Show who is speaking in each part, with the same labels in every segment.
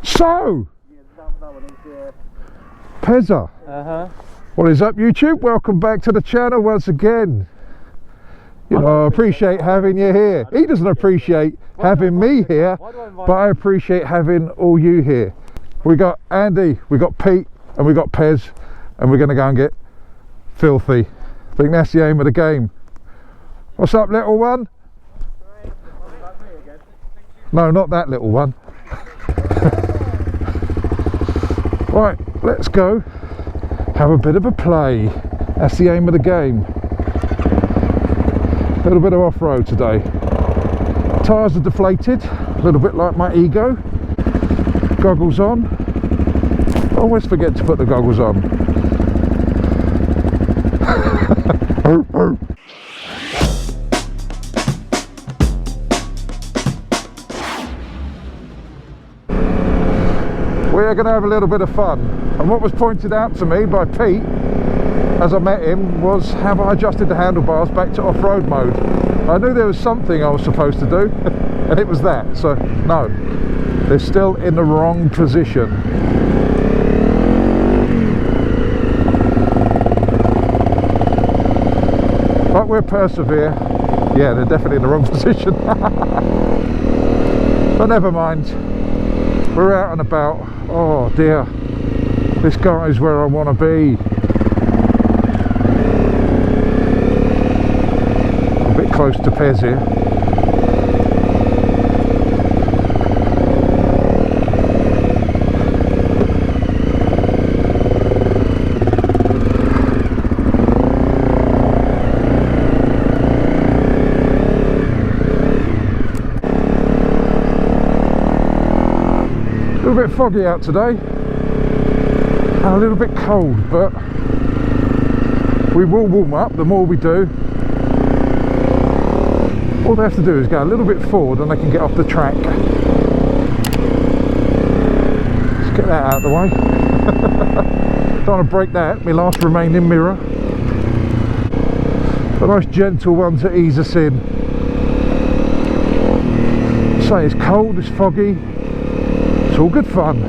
Speaker 1: So, Pezza, what is up YouTube? Welcome back to the channel once again. You know, I appreciate having you here. He doesn't appreciate having me here, but I appreciate having all you here. We got Andy, we got Pete, and we got Pez, and we're going to go and get filthy. I think that's the aim of the game. What's up, little one? No, not that little one. Right, let's go have a bit of a play. That's the aim of the game. A little bit of off-road today. Tyres are deflated, a little bit like my ego. Goggles on. Always forget to put the goggles on. We're going to have a little bit of fun, and what was pointed out to me by Pete as I met him was, have I adjusted the handlebars back to off-road mode? I knew there was something I was supposed to do and it was that, so no, they're still in the wrong position. But we'll persevere. Yeah, they're definitely in the wrong position. But never mind, we're out and about. Oh dear, this guy's where I want to be. A bit close to Pez here. A little bit foggy out today and a little bit cold, but we will warm up the more we do. All they have to do is go a little bit forward and they can get off the track. Let's get that out of the way. Don't want to break that, my last remaining mirror. A nice gentle one to ease us in. Say it's cold, it's foggy. It's all good fun.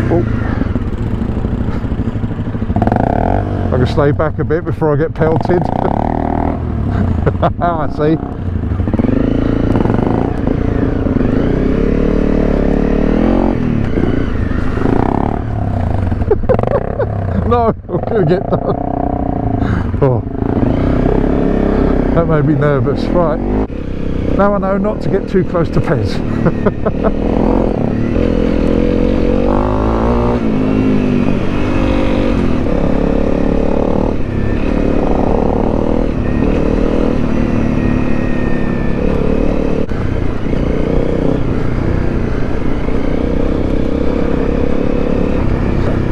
Speaker 1: Oh. I'm going to stay back a bit before I get pelted. I see. No, I'm going to get done. Oh, that made me nervous. Right, now I know not to get too close to Pez.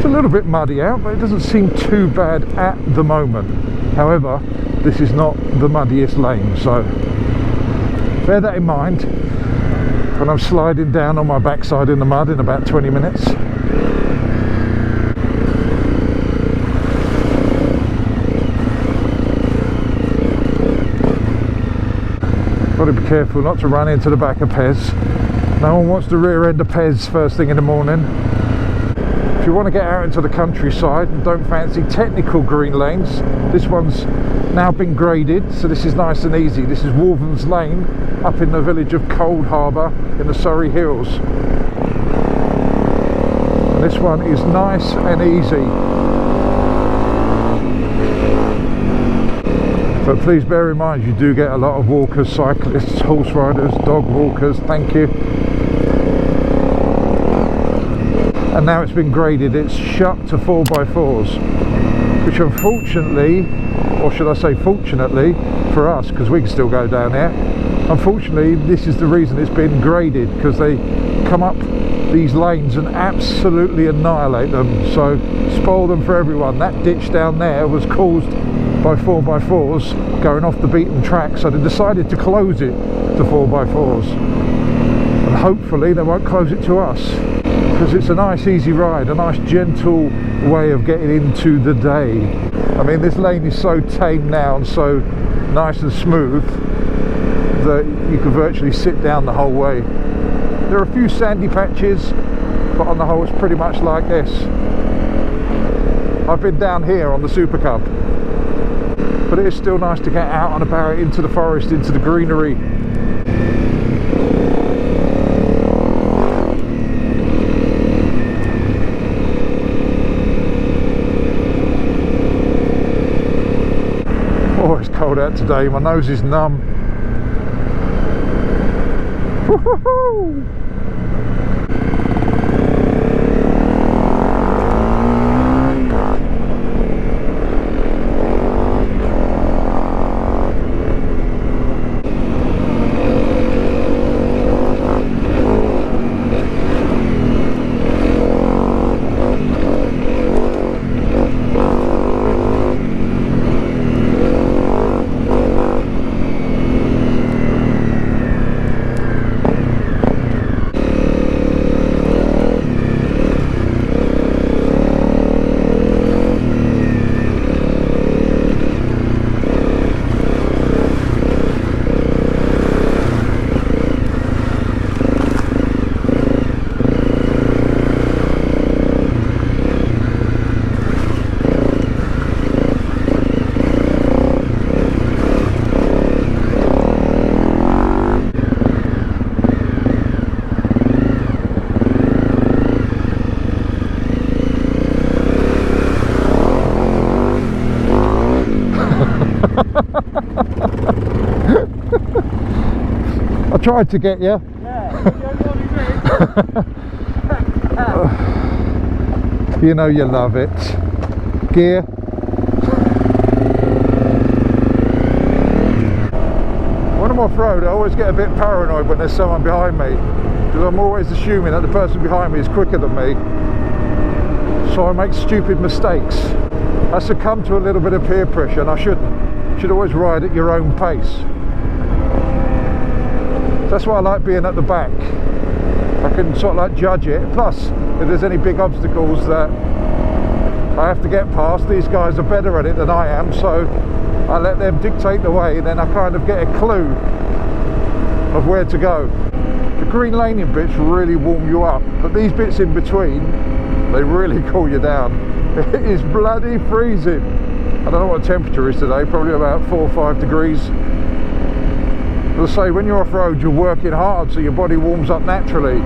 Speaker 1: A little bit muddy out, but it doesn't seem too bad at the moment. However, this is not the muddiest lane, so bear that in mind when I'm sliding down on my backside in the mud in about 20 minutes. Got to be careful not to run into the back of Pez. No one wants to rear end a Pez first thing in the morning. If you want to get out into the countryside and don't fancy technical green lanes, this one's now been graded, so this is nice and easy. This is Wolven's Lane up in the village of Cold Harbour in the Surrey Hills. And this one is nice and easy. But please bear in mind, you do get a lot of walkers, cyclists, horse riders, dog walkers, thank you. And now it's been graded, it's shut to 4x4s, which unfortunately, or should I say fortunately for us, because we can still go down there, unfortunately this is the reason it's been graded, because they come up these lanes and absolutely annihilate them, so spoil them for everyone. That ditch down there was caused by 4x4s going off the beaten track, so they decided to close it to 4x4s, and hopefully they won't close it to us. because it's a nice easy ride, a nice gentle way of getting into the day. I mean, this lane is so tame now and so nice and smooth that you can virtually sit down the whole way. There are a few sandy patches, but on the whole it's pretty much like this. I've been down here on the Super Cub, but it is still nice to get out and about into the forest, into the greenery. Oh, it's cold out today, my nose is numb. Woo-hoo-hoo! I tried to get you. You know you love it. Gear. When I'm off-road, I always get a bit paranoid when there's someone behind me, because I'm always assuming that the person behind me is quicker than me, so I make stupid mistakes. I succumb to a little bit of peer pressure, and I shouldn't. You should always ride at your own pace. That's why I like being at the back. I can sort of like judge it. Plus, if there's any big obstacles that I have to get past, these guys are better at it than I am, so I let them dictate the way, and then I kind of get a clue of where to go. The green laning bits really warm you up, but these bits in between, they really cool you down. It is bloody freezing. I don't know what the temperature is today, probably about 4 or 5 degrees. As I say, when you're off-road, you're working hard, so your body warms up naturally.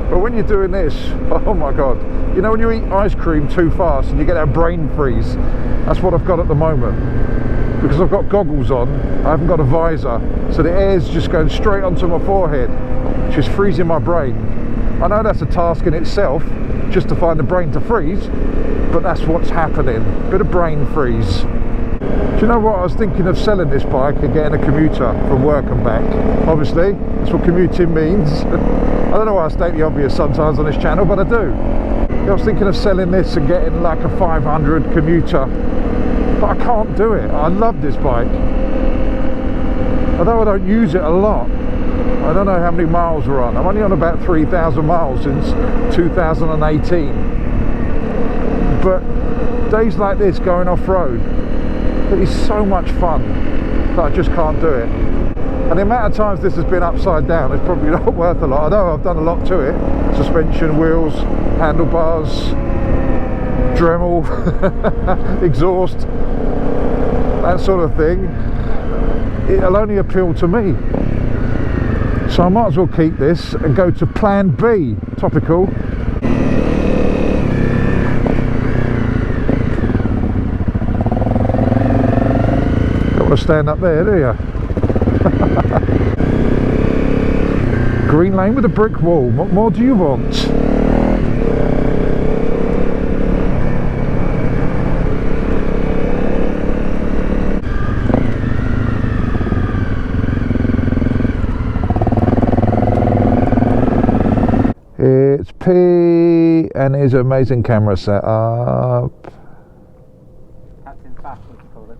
Speaker 1: But when you're doing this, oh my god, you know when you eat ice cream too fast and you get that brain freeze? That's what I've got at the moment. Because I've got goggles on, I haven't got a visor, so the air's just going straight onto my forehead, which is freezing my brain. I know that's a task in itself, just to find the brain to freeze, but that's what's happening. Bit of brain freeze. Do you know what? I was thinking of selling this bike and getting a commuter from work and back. Obviously, that's what commuting means. I don't know why I state the obvious sometimes on this channel, but I do. I was thinking of selling this and getting like a 500 commuter, but I can't do it. I love this bike. Although I don't use it a lot. I don't know how many miles we're on. I'm only on about 3,000 miles since 2018. But days like this going off-road, it is so much fun that I just can't do it. And the amount of times this has been upside down is probably not worth a lot. I know I've done a lot to it. Suspension, wheels, handlebars, Dremel, exhaust, that sort of thing. It'll only appeal to me. So I might as well keep this and go to plan B. Topical. Don't want to stand up there, do you? Green lane with a brick wall. What more do you want? It's P and his amazing camera setup.
Speaker 2: Captain Faff, what do you call it?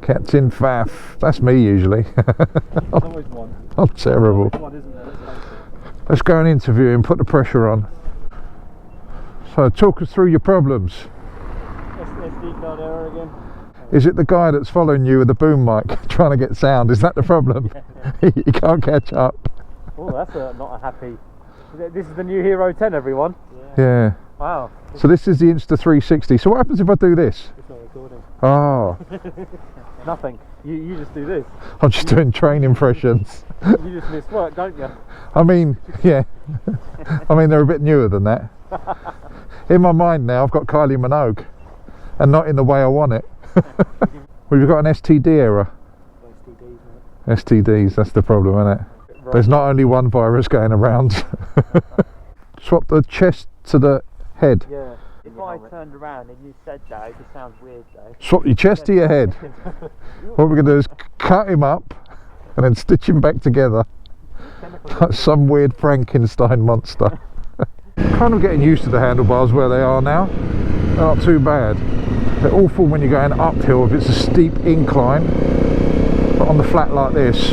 Speaker 1: Captain Faff. That's me usually.
Speaker 2: There's always one.
Speaker 1: I'm terrible.
Speaker 2: There's always one, isn't there?
Speaker 1: Let's go and interview him, put the pressure on. So talk us through your problems.
Speaker 2: SD card error again.
Speaker 1: Is it the guy that's following you with the boom mic trying to get sound? Is that the problem? You can't catch up.
Speaker 2: Oh, that's not a happy. This is the new Hero 10, everyone.
Speaker 1: Yeah.
Speaker 2: Wow.
Speaker 1: So this is the Insta360. So what happens if I do this?
Speaker 2: It's not recording.
Speaker 1: Oh,
Speaker 2: Nothing. You just do this.
Speaker 1: I'm just doing train impressions.
Speaker 2: You just miss work, don't you?
Speaker 1: I mean, yeah. I mean, they're a bit newer than that. In my mind now, I've got Kylie Minogue, and not in the way I want it. We've got an STD error.
Speaker 2: STDs, mate.
Speaker 1: STDs, that's the problem, isn't it?
Speaker 2: Right.
Speaker 1: There's not only one virus going around. Swap the chest to the head.
Speaker 2: Yeah. If I turned around and you said that, it just sounds weird though.
Speaker 1: Swap your chest to your head. What we're going to do is cut him up and then stitch him back together like some weird Frankenstein monster. Kind of getting used to the handlebars where they are now. They're not too bad. They're awful when you're going uphill if it's a steep incline, but on the flat like this,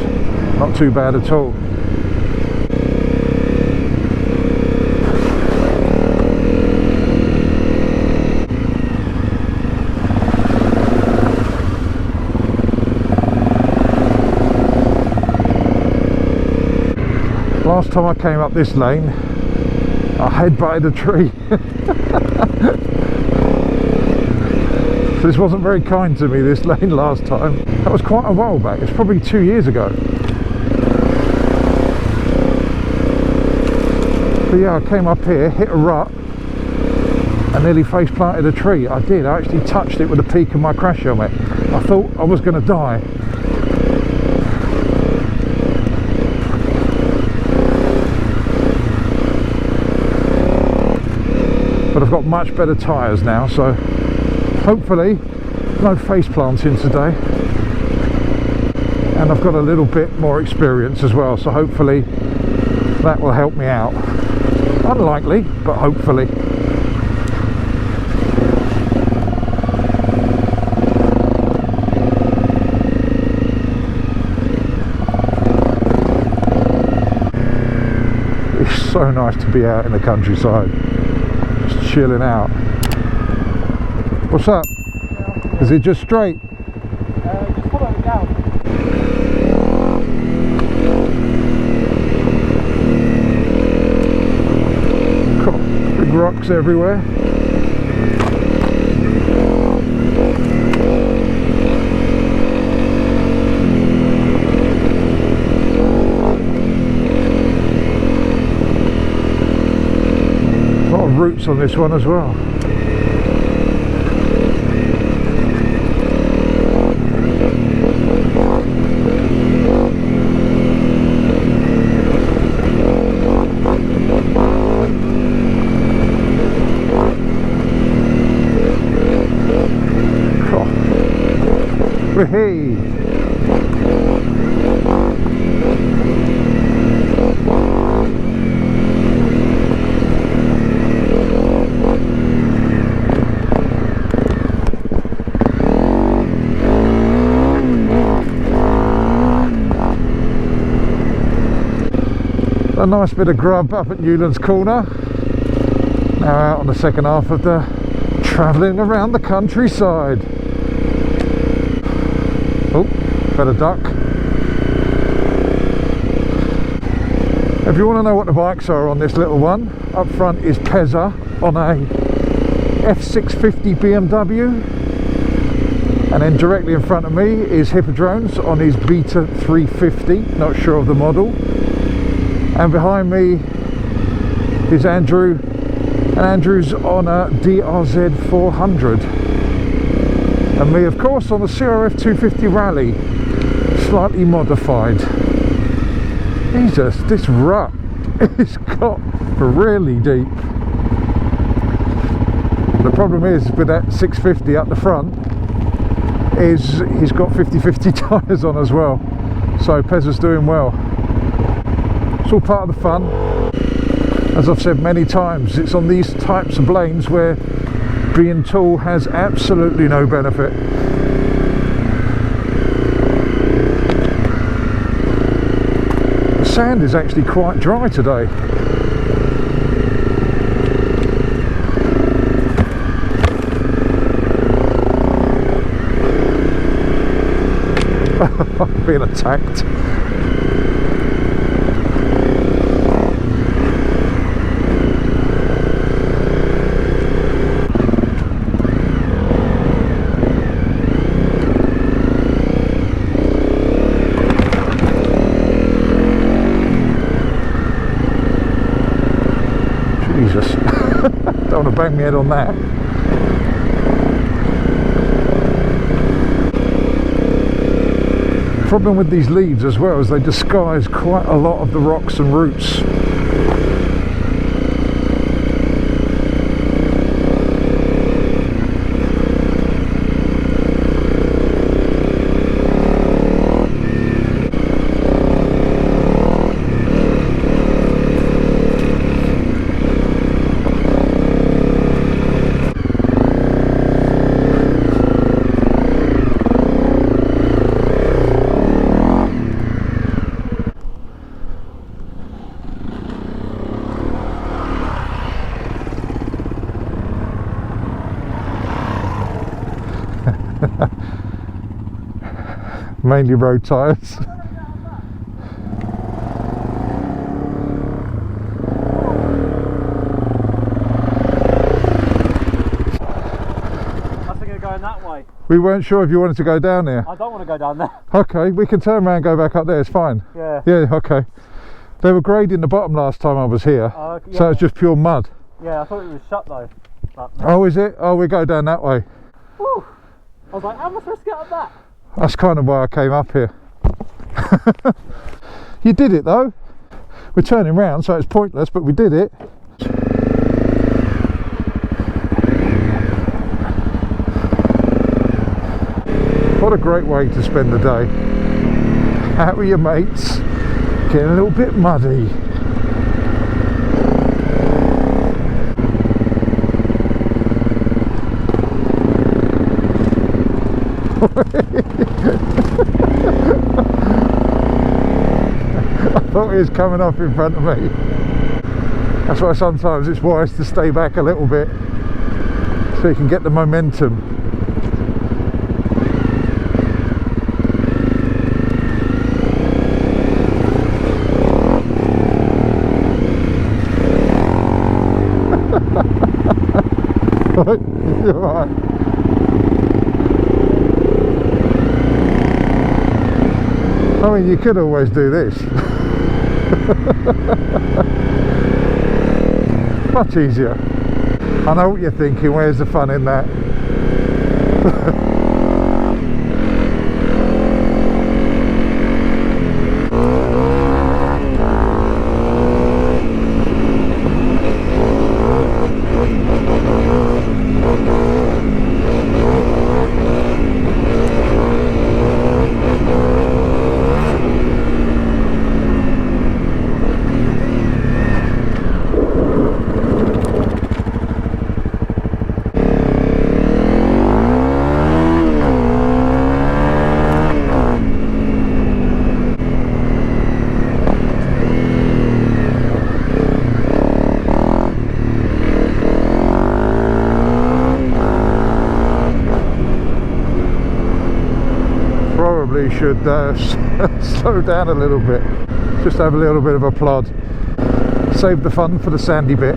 Speaker 1: not too bad at all. Last time I came up this lane, I headbutted a tree. So this wasn't very kind to me, this lane, last time. That was quite a while back. It's probably 2 years ago. But yeah, I came up here, hit a rut, and nearly face planted a tree. I did. I actually touched it with the peak of my crash helmet. I thought I was going to die. But I've got much better tyres now, so hopefully no face planting today. And I've got a little bit more experience as well, so hopefully that will help me out. Unlikely, but hopefully. It's so nice to be out in the countryside. Chilling out. What's up? Is it just straight?
Speaker 2: Just follow it down.
Speaker 1: Cool. Big rocks everywhere. Roots on this one as well. Oh. Hey. A nice bit of grub up at Newlands Corner. Now out on the second half of the travelling around the countryside. Oh, better duck. If you want to know what the bikes are on this little one, up front is BIGPEZZA on a F650 BMW, and then directly in front of me is HIPPODRONES on his Beta 350, not sure of the model. And behind me is Andrew, and Andrew's on a DRZ 400. And me, of course, on the CRF 250 Rally, slightly modified. Jesus, this rut is got really deep. The problem is with that 650 up the front is he's got 50-50 tyres on as well. So BIGPEZZA's doing well. It's all part of the fun. As I've said many times, it's on these types of lanes where being tall has absolutely no benefit. The sand is actually quite dry today. Being attacked. Jesus. Don't want to bang my head on that. Problem with these leaves as well is they disguise quite a lot of the rocks and roots. Mainly road tyres.
Speaker 2: That's going to go in that way.
Speaker 1: We weren't sure if you wanted to go down there.
Speaker 2: I don't want to go down there.
Speaker 1: Okay, we can turn around and go back up there, it's fine.
Speaker 2: Yeah.
Speaker 1: Yeah, okay. They were grading the bottom last time I was here,
Speaker 2: Yeah.
Speaker 1: so it's just pure mud.
Speaker 2: Yeah, I thought it was shut though.
Speaker 1: Oh, is it? Oh, we go down that way.
Speaker 2: Woo. I was like, how am I supposed to get up that?
Speaker 1: That's kind of why I came up here. You did it though. We're turning round, so it's pointless, but we did it. What a great way to spend the day. Out with your mates, getting a little bit muddy. I thought he was coming off in front of me. That's why sometimes it's wise to stay back a little bit so you can get the momentum. You're right. I mean, you could always do this. Much easier. I know what you're thinking, where's the fun in that? Should slow down a little bit, just have a little bit of a plod, save the fun for the sandy bit.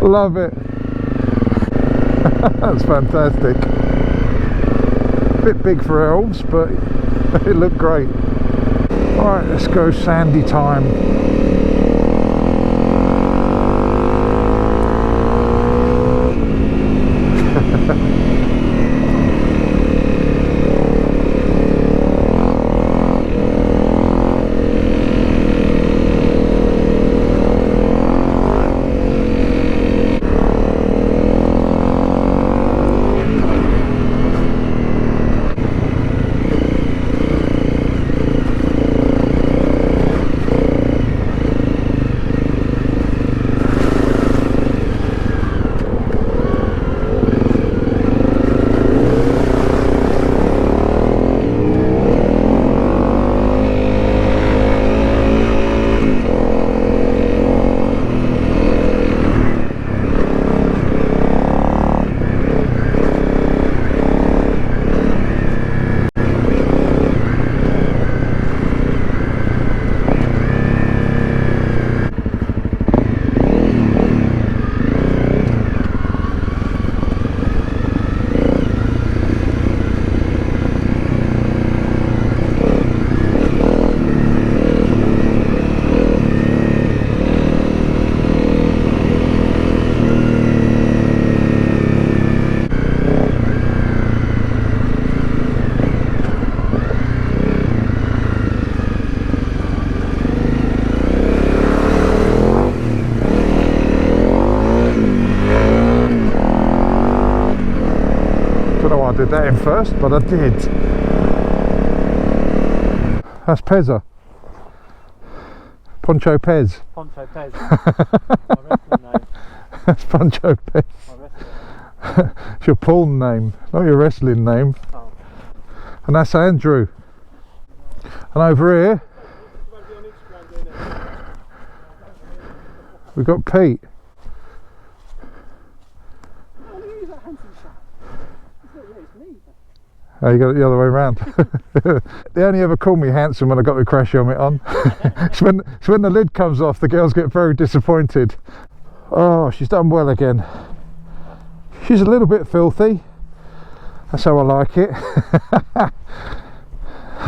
Speaker 1: Love it. That's fantastic. Bit big for elves, but it looked great. Alright, let's go sandy time. I did that in first, but I did. That's Pezza. Poncho Pez.
Speaker 2: Poncho Pez. My wrestling name.
Speaker 1: That's Poncho Pez.
Speaker 2: My wrestling.
Speaker 1: It's your porn name, not your wrestling name.
Speaker 2: Oh.
Speaker 1: And that's Andrew. And over here we've got Pete. Oh, you got it the other way around. They only ever call me handsome when I got the crash helmet on. it's when the lid comes off, the girls get very disappointed. Oh, she's done well again. She's a little bit filthy. That's how I like it. I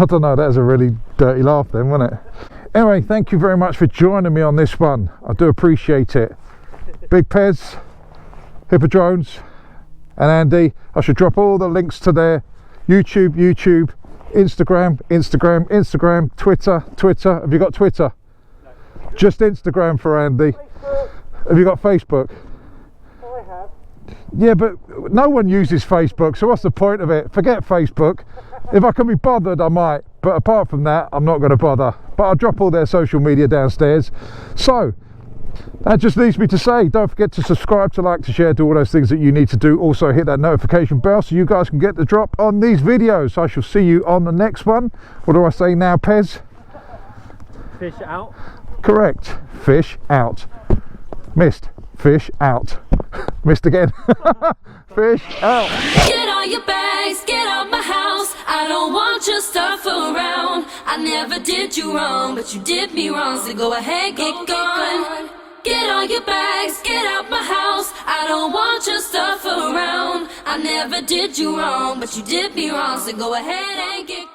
Speaker 1: don't know, that was a really dirty laugh then, wasn't it? Anyway, thank you very much for joining me on this one. I do appreciate it. Big Pez, Hippodrones, and Andy. I should drop all the links to their YouTube, Instagram, Twitter. Have you got Twitter? No. Just Instagram for Andy.
Speaker 2: Facebook.
Speaker 1: Have you got Facebook?
Speaker 2: I have.
Speaker 1: Yeah, but no one uses Facebook, so what's the point of it? Forget Facebook. If I can be bothered, I might, but apart from that, I'm not going to bother. But I'll drop all their social media downstairs. So that just leaves me to say, don't forget to subscribe, to like, to share, do all those things that you need to do. Also hit that notification bell so you guys can get the drop on these videos. I shall see you on the next one. What do I say now, Pez?
Speaker 2: Fish out.
Speaker 1: Correct. Fish out. Missed. Fish out. Missed again. Fish out.
Speaker 3: Get all your bags, get out my house. I don't want your stuff around. I never did you wrong, but you did me wrong. So go ahead, get gone. Get all your bags, get out my house. I don't want your stuff around. I never did you wrong, but you did me wrong. So go ahead and get gone.